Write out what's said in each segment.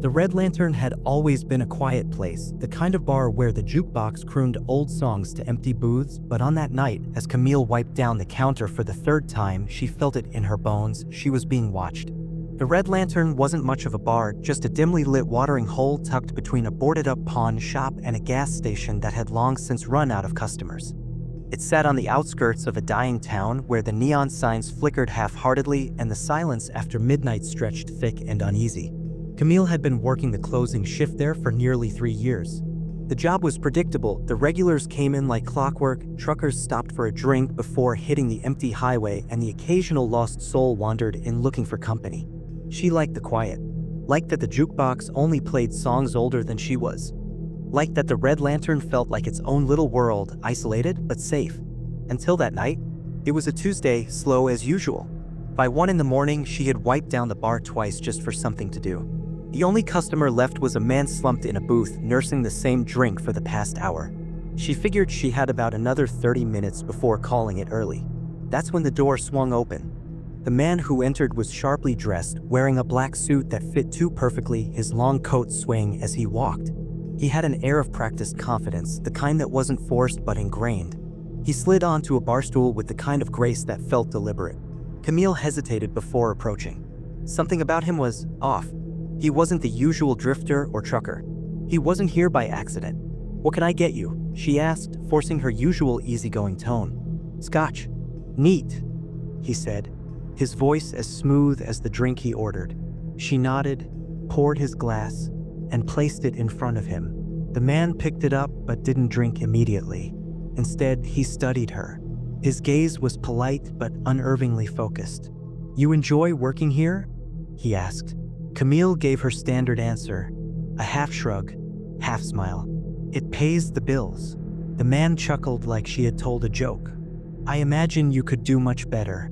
The Red Lantern had always been a quiet place, the kind of bar where the jukebox crooned old songs to empty booths, but on that night, as Camille wiped down the counter for the third time, she felt it in her bones. She was being watched. The Red Lantern wasn't much of a bar, just a dimly lit watering hole tucked between a boarded-up pawn shop and a gas station that had long since run out of customers. It sat on the outskirts of a dying town where the neon signs flickered half-heartedly and the silence after midnight stretched thick and uneasy. Camille had been working the closing shift there for nearly 3 years. The job was predictable. The regulars came in like clockwork, truckers stopped for a drink before hitting the empty highway, and the occasional lost soul wandered in looking for company. She liked the quiet, liked that the jukebox only played songs older than she was, liked that the Red Lantern felt like its own little world, isolated but safe. Until that night, it was a Tuesday, slow as usual. By 1 in the morning, she had wiped down the bar twice just for something to do. The only customer left was a man slumped in a booth, nursing the same drink for the past hour. She figured she had about another 30 minutes before calling it early. That's when the door swung open. The man who entered was sharply dressed, wearing a black suit that fit too perfectly, his long coat swaying as he walked. He had an air of practiced confidence, the kind that wasn't forced but ingrained. He slid onto a bar stool with the kind of grace that felt deliberate. Camille hesitated before approaching. Something about him was off. He wasn't the usual drifter or trucker. He wasn't here by accident. "What can I get you?" she asked, forcing her usual easygoing tone. "Scotch." "Neat," he said, his voice as smooth as the drink he ordered. She nodded, poured his glass, and placed it in front of him. The man picked it up but didn't drink immediately. Instead, he studied her. His gaze was polite but unervingly focused. "You enjoy working here?" he asked. Camille gave her standard answer, a half shrug, half smile. "It pays the bills." The man chuckled like she had told a joke. "I imagine you could do much better."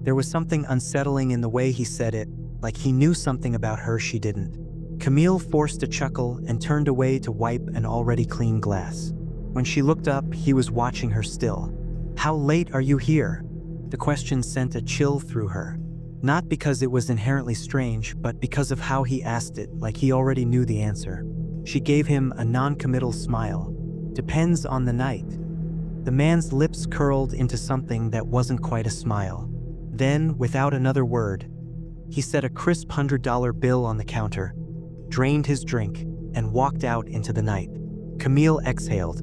There was something unsettling in the way he said it, like he knew something about her she didn't. Camille forced a chuckle and turned away to wipe an already clean glass. When she looked up, he was watching her still. "How late are you here?" The question sent a chill through her. Not because it was inherently strange, but because of how he asked it, like he already knew the answer. She gave him a non-committal smile. "Depends on the night." The man's lips curled into something that wasn't quite a smile. Then, without another word, he set a crisp $100 bill on the counter, drained his drink, and walked out into the night. Camille exhaled,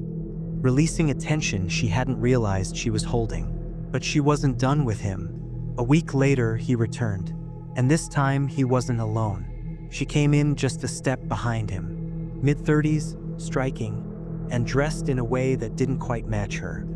releasing a tension she hadn't realized she was holding. But she wasn't done with him. A week later, he returned, and this time he wasn't alone. She came in just a step behind him, mid-30s, striking, and dressed in a way that didn't quite match her.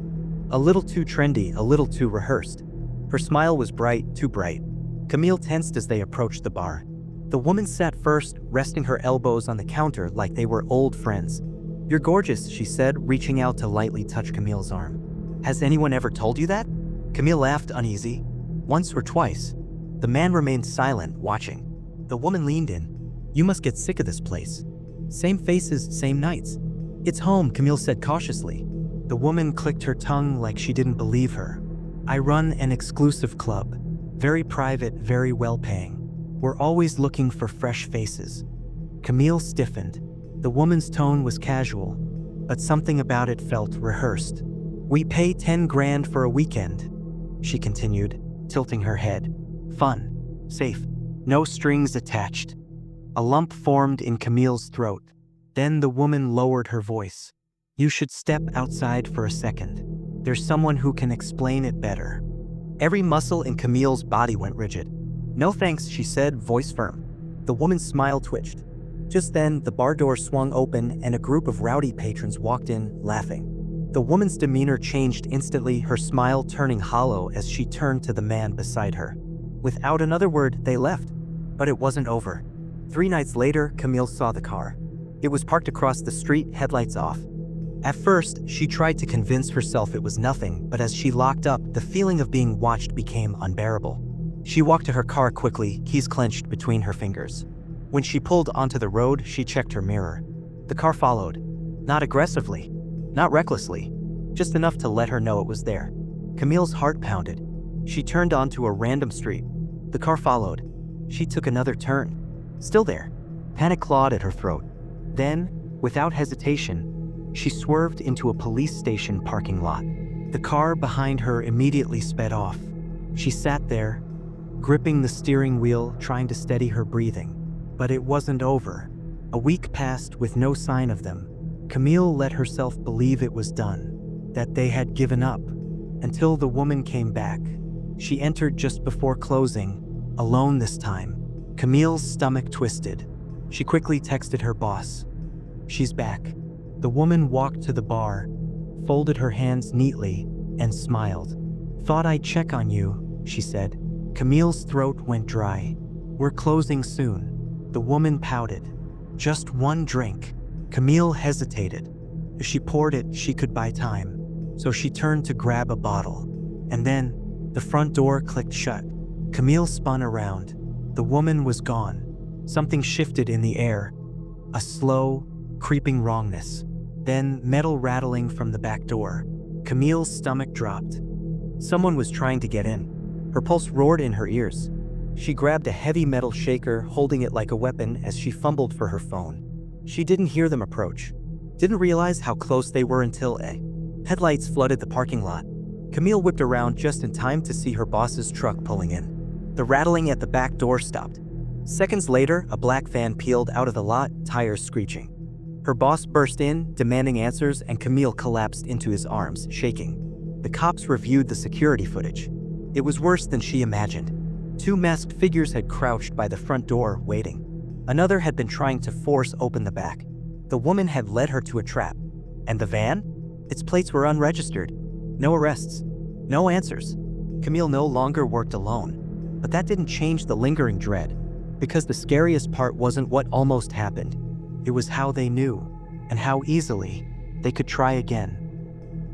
A little too trendy, a little too rehearsed. Her smile was bright, too bright. Camille tensed as they approached the bar. The woman sat first, resting her elbows on the counter like they were old friends. "You're gorgeous," she said, reaching out to lightly touch Camille's arm. "Has anyone ever told you that?" Camille laughed, uneasy. "Once or twice." The man remained silent, watching. The woman leaned in. "You must get sick of this place. Same faces, same nights." "It's home," Camille said cautiously. The woman clicked her tongue like she didn't believe her. "I run an exclusive club. Very private, very well-paying. We're always looking for fresh faces." Camille stiffened. The woman's tone was casual, but something about it felt rehearsed. "We pay 10 grand for a weekend," she continued, tilting her head. "Fun. Safe. No strings attached." A lump formed in Camille's throat. Then the woman lowered her voice. "You should step outside for a second. There's someone who can explain it better." Every muscle in Camille's body went rigid. "No thanks," she said, voice firm. The woman's smile twitched. Just then, the bar door swung open and a group of rowdy patrons walked in, laughing. The woman's demeanor changed instantly, her smile turning hollow as she turned to the man beside her. Without another word, they left. But it wasn't over. 3 nights later, Camille saw the car. It was parked across the street, headlights off. At first, she tried to convince herself it was nothing, but as she locked up, the feeling of being watched became unbearable. She walked to her car quickly, keys clenched between her fingers. When she pulled onto the road, she checked her mirror. The car followed. Not aggressively, not recklessly, just enough to let her know it was there. Camille's heart pounded. She turned onto a random street. The car followed. She took another turn. Still there. Panic clawed at her throat. Then, without hesitation, she swerved into a police station parking lot. The car behind her immediately sped off. She sat there, gripping the steering wheel, trying to steady her breathing. But it wasn't over. A week passed with no sign of them. Camille let herself believe it was done, that they had given up, until the woman came back. She entered just before closing, alone this time. Camille's stomach twisted. She quickly texted her boss. "She's back." The woman walked to the bar, folded her hands neatly, and smiled. "Thought I'd check on you," she said. Camille's throat went dry. "We're closing soon." The woman pouted. "Just one drink." Camille hesitated. If she poured it, she could buy time. So she turned to grab a bottle. And then, the front door clicked shut. Camille spun around. The woman was gone. Something shifted in the air. A slow, creeping wrongness. Then, metal rattling from the back door. Camille's stomach dropped. Someone was trying to get in. Her pulse roared in her ears. She grabbed a heavy metal shaker, holding it like a weapon as she fumbled for her phone. She didn't hear them approach. Didn't realize how close they were until headlights flooded the parking lot. Camille whipped around just in time to see her boss's truck pulling in. The rattling at the back door stopped. Seconds later, a black van peeled out of the lot, tires screeching. Her boss burst in, demanding answers, and Camille collapsed into his arms, shaking. The cops reviewed the security footage. It was worse than she imagined. 2 masked figures had crouched by the front door, waiting. Another had been trying to force open the back. The woman had led her to a trap. And the van? Its plates were unregistered. No arrests. No answers. Camille no longer worked alone. But that didn't change the lingering dread. Because the scariest part wasn't what almost happened. It was how they knew, and how easily they could try again.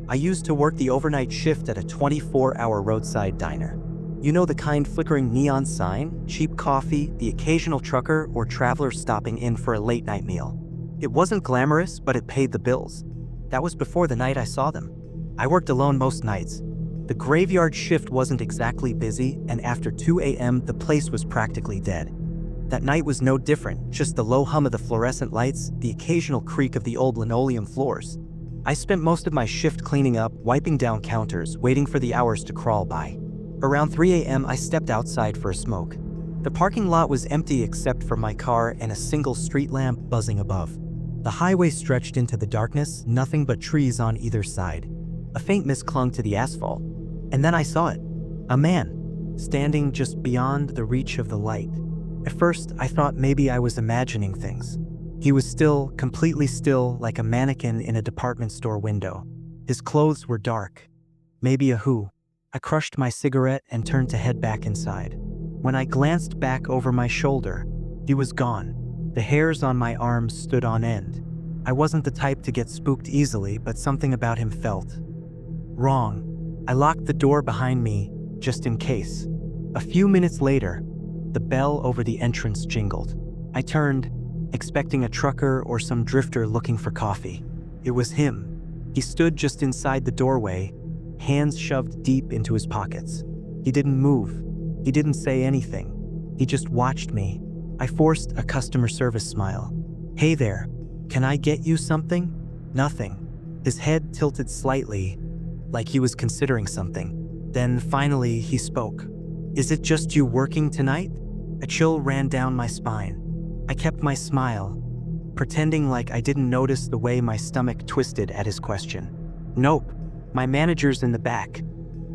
I used to work the overnight shift at a 24-hour roadside diner. You know, the kind flickering neon sign, cheap coffee, the occasional trucker or traveler stopping in for a late-night meal. It wasn't glamorous, but it paid the bills. That was before the night I saw them. I worked alone most nights. The graveyard shift wasn't exactly busy, and after 2 a.m. the place was practically dead. That night was no different, just the low hum of the fluorescent lights, the occasional creak of the old linoleum floors. I spent most of my shift cleaning up, wiping down counters, waiting for the hours to crawl by. Around 3 a.m. I stepped outside for a smoke. The parking lot was empty except for my car and a single street lamp buzzing above. The highway stretched into the darkness, nothing but trees on either side. A faint mist clung to the asphalt. And then I saw it. A man, standing just beyond the reach of the light. At first, I thought maybe I was imagining things. He was still, completely still, like a mannequin in a department store window. His clothes were dark. Maybe a who. I crushed my cigarette and turned to head back inside. When I glanced back over my shoulder, he was gone. The hairs on my arms stood on end. I wasn't the type to get spooked easily, but something about him felt wrong. I locked the door behind me, just in case. A few minutes later, the bell over the entrance jingled. I turned, expecting a trucker or some drifter looking for coffee. It was him. He stood just inside the doorway, hands shoved deep into his pockets. He didn't move. He didn't say anything. He just watched me. I forced a customer service smile. "Hey there, can I get you something?" Nothing. His head tilted slightly, like he was considering something. Then finally he spoke. "Is it just you working tonight?" A chill ran down my spine. I kept my smile, pretending like I didn't notice the way my stomach twisted at his question. "Nope, my manager's in the back."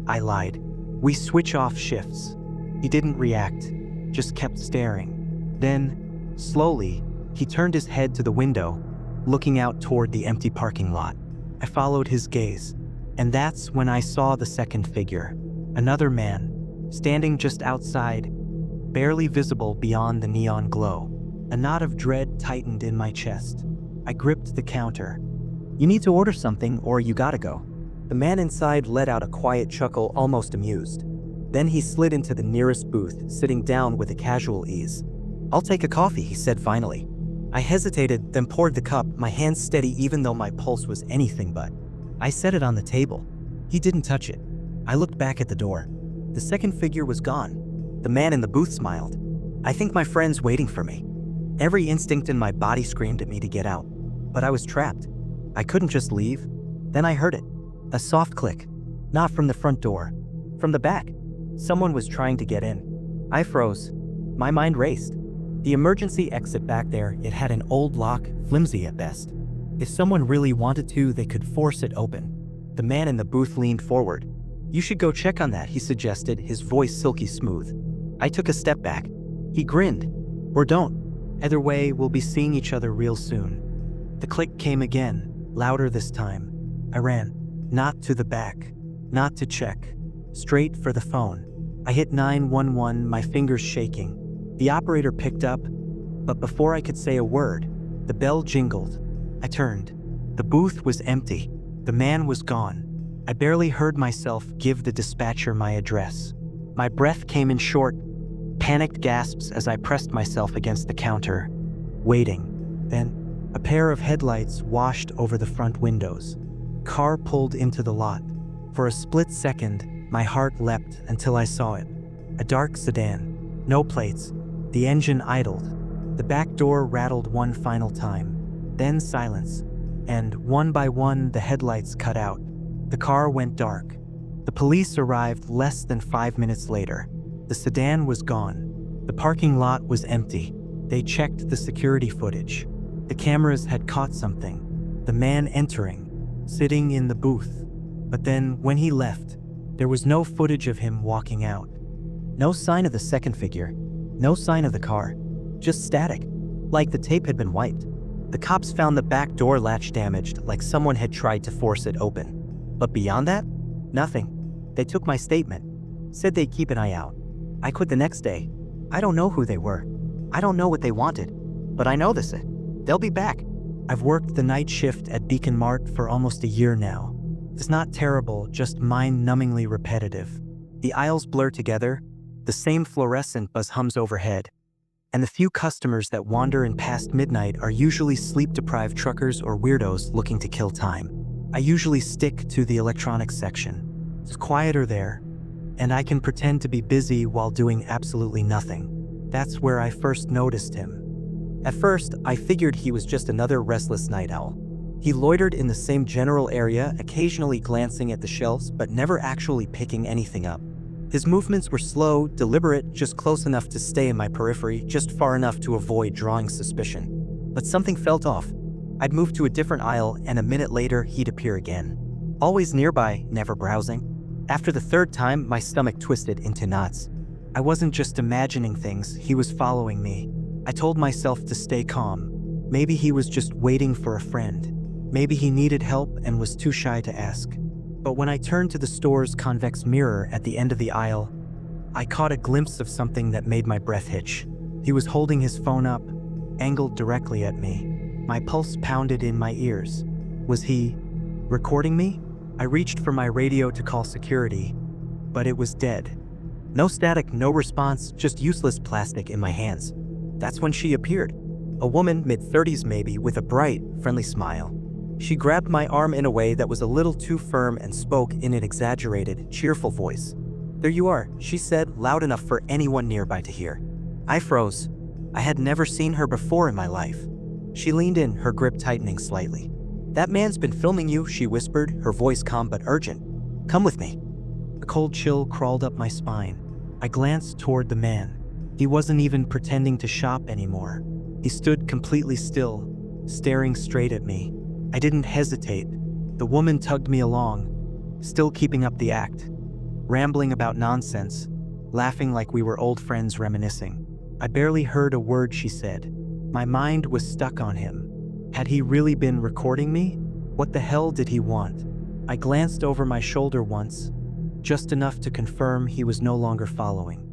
I lied. "We switch off shifts." He didn't react, just kept staring. Then, slowly, he turned his head to the window, looking out toward the empty parking lot. I followed his gaze, and that's when I saw the second figure. Another man, standing just outside, barely visible beyond the neon glow. A knot of dread tightened in my chest. I gripped the counter. "You need to order something or you gotta go." The man inside let out a quiet chuckle, almost amused. Then he slid into the nearest booth, sitting down with a casual ease. "I'll take a coffee," he said finally. I hesitated, then poured the cup, my hands steady even though my pulse was anything but. I set it on the table. He didn't touch it. I looked back at the door. The second figure was gone. The man in the booth smiled. "I think my friend's waiting for me." Every instinct in my body screamed at me to get out, but I was trapped. I couldn't just leave. Then I heard it. A soft click. Not from the front door. From the back. Someone was trying to get in. I froze. My mind raced. The emergency exit back there, it had an old lock, flimsy at best. If someone really wanted to, they could force it open. The man in the booth leaned forward. "You should go check on that," he suggested, his voice silky smooth. I took a step back. He grinned. "Or don't. Either way, we'll be seeing each other real soon." The click came again, louder this time. I ran. Not to the back. Not to check. Straight for the phone. I hit 911, my fingers shaking. The operator picked up, but before I could say a word, the bell jingled. I turned. The booth was empty. The man was gone. I barely heard myself give the dispatcher my address. My breath came in short, panicked gasps as I pressed myself against the counter, waiting. Then, a pair of headlights washed over the front windows. Car pulled into the lot. For a split second, my heart leapt until I saw it. A dark sedan. No plates. The engine idled. The back door rattled one final time. Then silence. And one by one, the headlights cut out. The car went dark. The police arrived less than 5 minutes later. The sedan was gone. The parking lot was empty. They checked the security footage. The cameras had caught something. The man entering, sitting in the booth. But then, when he left, there was no footage of him walking out. No sign of the second figure. No sign of the car. Just static, like the tape had been wiped. The cops found the back door latch damaged, like someone had tried to force it open. But beyond that, nothing. They took my statement, said they'd keep an eye out. I quit the next day. I don't know who they were. I don't know what they wanted. But I know this. They'll be back. I've worked the night shift at Beacon Mart for almost a year now. It's not terrible, just mind-numbingly repetitive. The aisles blur together, the same fluorescent buzz hums overhead, and the few customers that wander in past midnight are usually sleep-deprived truckers or weirdos looking to kill time. I usually stick to the electronics section. It's quieter there, and I can pretend to be busy while doing absolutely nothing. That's where I first noticed him. At first, I figured he was just another restless night owl. He loitered in the same general area, occasionally glancing at the shelves, but never actually picking anything up. His movements were slow, deliberate, just close enough to stay in my periphery, just far enough to avoid drawing suspicion. But something felt off. I'd move to a different aisle, and a minute later, he'd appear again. Always nearby, never browsing. After the third time, my stomach twisted into knots. I wasn't just imagining things, he was following me. I told myself to stay calm. Maybe he was just waiting for a friend. Maybe he needed help and was too shy to ask. But when I turned to the store's convex mirror at the end of the aisle, I caught a glimpse of something that made my breath hitch. He was holding his phone up, angled directly at me. My pulse pounded in my ears. Was he recording me? I reached for my radio to call security, but it was dead. No static, no response, just useless plastic in my hands. That's when she appeared. A woman, mid-30s maybe, with a bright, friendly smile. She grabbed my arm in a way that was a little too firm and spoke in an exaggerated, cheerful voice. "There you are," she said, loud enough for anyone nearby to hear. I froze. I had never seen her before in my life. She leaned in, her grip tightening slightly. "That man's been filming you," she whispered, her voice calm but urgent. "Come with me." A cold chill crawled up my spine. I glanced toward the man. He wasn't even pretending to shop anymore. He stood completely still, staring straight at me. I didn't hesitate. The woman tugged me along, still keeping up the act, rambling about nonsense, laughing like we were old friends reminiscing. I barely heard a word she said. My mind was stuck on him. Had he really been recording me? What the hell did he want? I glanced over my shoulder once, just enough to confirm he was no longer following.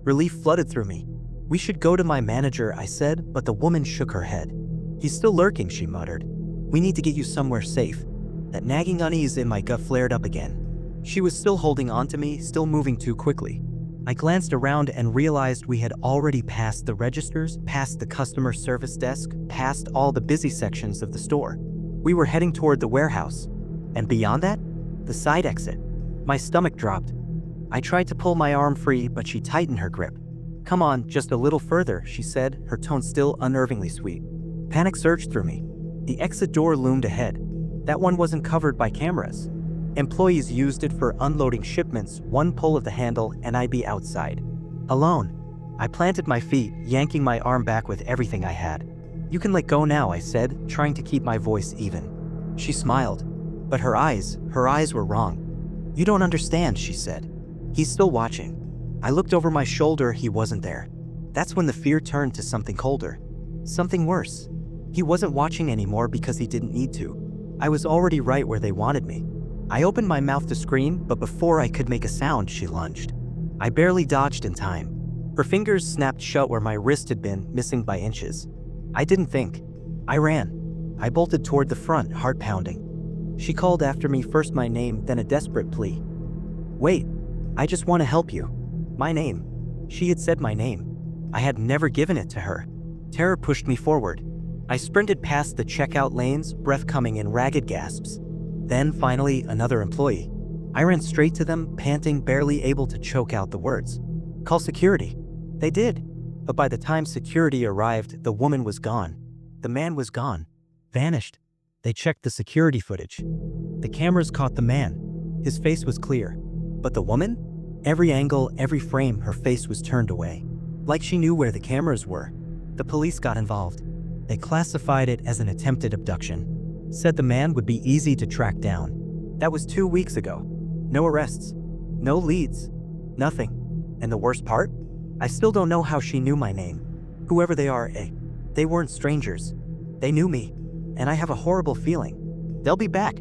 Relief flooded through me. "We should go to my manager," I said, but the woman shook her head. "He's still lurking," she muttered. "We need to get you somewhere safe." That nagging unease in my gut flared up again. She was still holding on to me, still moving too quickly. I glanced around and realized we had already passed the registers, past the customer service desk, past all the busy sections of the store. We were heading toward the warehouse. And beyond that, the side exit. My stomach dropped. I tried to pull my arm free, but she tightened her grip. "Come on, just a little further," she said, her tone still unnervingly sweet. Panic surged through me. The exit door loomed ahead. That one wasn't covered by cameras. Employees used it for unloading shipments, one pull of the handle and I'd be outside. Alone. I planted my feet, yanking my arm back with everything I had. "You can let go now," I said, trying to keep my voice even. She smiled, but her eyes were wrong. "You don't understand," she said. "He's still watching." I looked over my shoulder, he wasn't there. That's when the fear turned to something colder. Something worse. He wasn't watching anymore because he didn't need to. I was already right where they wanted me. I opened my mouth to scream, but before I could make a sound, she lunged. I barely dodged in time. Her fingers snapped shut where my wrist had been, missing by inches. I didn't think. I ran. I bolted toward the front, heart pounding. She called after me, first my name, then a desperate plea. "Wait, I just want to help you." My name. She had said my name. I had never given it to her. Terror pushed me forward. I sprinted past the checkout lanes, breath coming in ragged gasps. Then, finally, another employee. I ran straight to them, panting, barely able to choke out the words. "Call security." They did. But by the time security arrived, the woman was gone. The man was gone. Vanished. They checked the security footage. The cameras caught the man. His face was clear. But the woman? Every angle, every frame, her face was turned away. Like she knew where the cameras were. The police got involved. They classified it as an attempted abduction. Said the man would be easy to track down. That was 2 weeks ago. No arrests. No leads. Nothing. And the worst part? I still don't know how she knew my name. Whoever they are, they weren't strangers. They knew me. And I have a horrible feeling they'll be back.